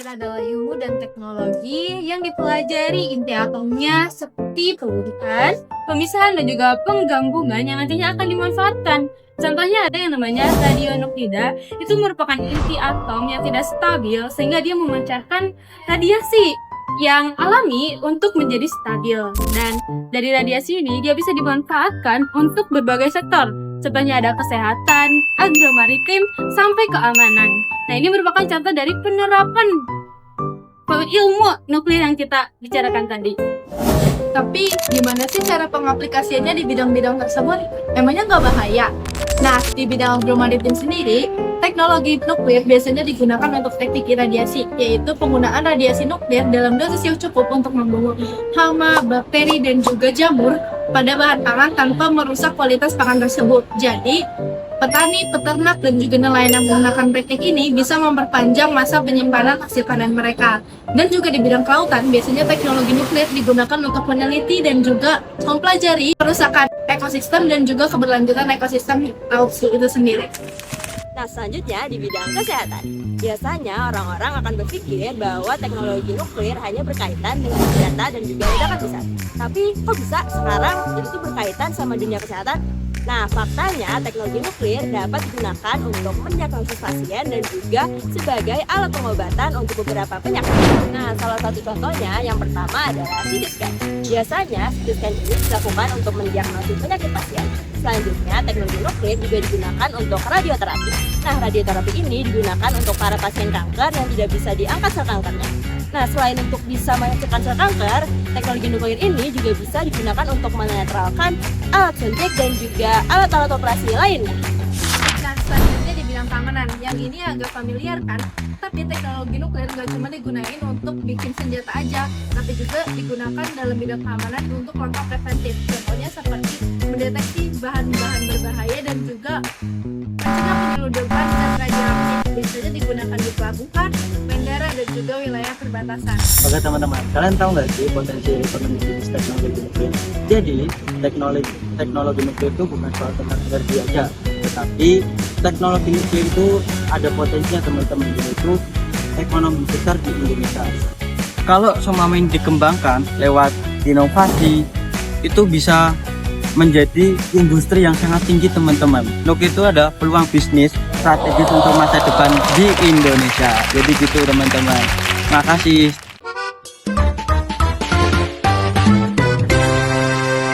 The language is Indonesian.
nuklir adalah ilmu dan teknologi yang dipelajari inti atomnya seperti pelurutan, pemisahan, dan juga penggabungan yang nantinya akan dimanfaatkan. Contohnya ada yang namanya radionuklida, itu merupakan inti atom yang tidak stabil sehingga dia memancarkan radiasi yang alami untuk menjadi stabil. Dan dari radiasi ini dia bisa dimanfaatkan untuk berbagai sektor. Contohnya ada kesehatan, agromaritim, sampai keamanan. Nah, ini merupakan contoh dari penerapan ilmu nuklir yang kita bicarakan tadi. Tapi gimana sih cara pengaplikasiannya di bidang-bidang tersebut? Emangnya nggak bahaya? Nah, di bidang agromaritim sendiri, teknologi nuklir biasanya digunakan untuk teknik iradiasi, yaitu penggunaan radiasi nuklir dalam dosis yang cukup untuk membunuh hama, bakteri, dan juga jamur pada bahan pangan tanpa merusak kualitas pangan tersebut. Jadi, petani, peternak, dan juga nelayan yang menggunakan teknik ini bisa memperpanjang masa penyimpanan hasil panen mereka. Dan juga di bidang kelautan, biasanya teknologi nuklir digunakan untuk meneliti dan juga mempelajari kerusakan ekosistem dan juga keberlanjutan ekosistem laut itu sendiri. Nah, selanjutnya di bidang kesehatan. Biasanya orang-orang akan berpikir bahwa teknologi nuklir hanya berkaitan dengan senjata dan juga ledakan besar. Tapi kok bisa sekarang itu berkaitan sama dunia kesehatan? Nah, faktanya teknologi nuklir dapat digunakan untuk mendiagnosis pasien dan juga sebagai alat pengobatan untuk beberapa penyakit. Nah, salah satu contohnya yang pertama adalah CT scan. Biasanya CT scan ini dilakukan untuk mendiagnosis penyakit pasien. Selanjutnya, teknologi nuklir juga digunakan untuk radioterapi. Nah, radioterapi ini digunakan untuk para pasien kanker yang tidak bisa diangkat sel kankernya. Nah, selain untuk bisa menghasilkan sel kanker, teknologi nuklir ini juga bisa digunakan untuk menetralkan alat suntik dan juga alat-alat operasi lainnya. Nah, selanjutnya di bidang keamanan, yang ini agak familiar kan? Tapi teknologi nuklir nggak cuma digunain untuk bikin senjata aja, tapi juga digunakan dalam bidang keamanan untuk langkah preventif. Contohnya seperti mendeteksi bahan-bahan berbahaya dan juga mencegah penyeludupan zat radioaktif. Biasanya digunakan di pelabuhan, bandara, dan juga wilayah perbatasan. Oke teman-teman, kalian tahu nggak sih potensi ekonomi bisnis teknologi nuklir? Jadi, teknologi nuklir itu bukan soal tentang energi aja, tetapi teknologi nuklir itu ada potensinya teman-teman, yaitu ekonomi besar di Indonesia. Kalau seumpama dikembangkan lewat inovasi, itu bisa menjadi industri yang sangat tinggi teman-teman. Nuklir itu ada peluang bisnis strategis untuk masa depan di Indonesia. Jadi gitu teman-teman. Makasih.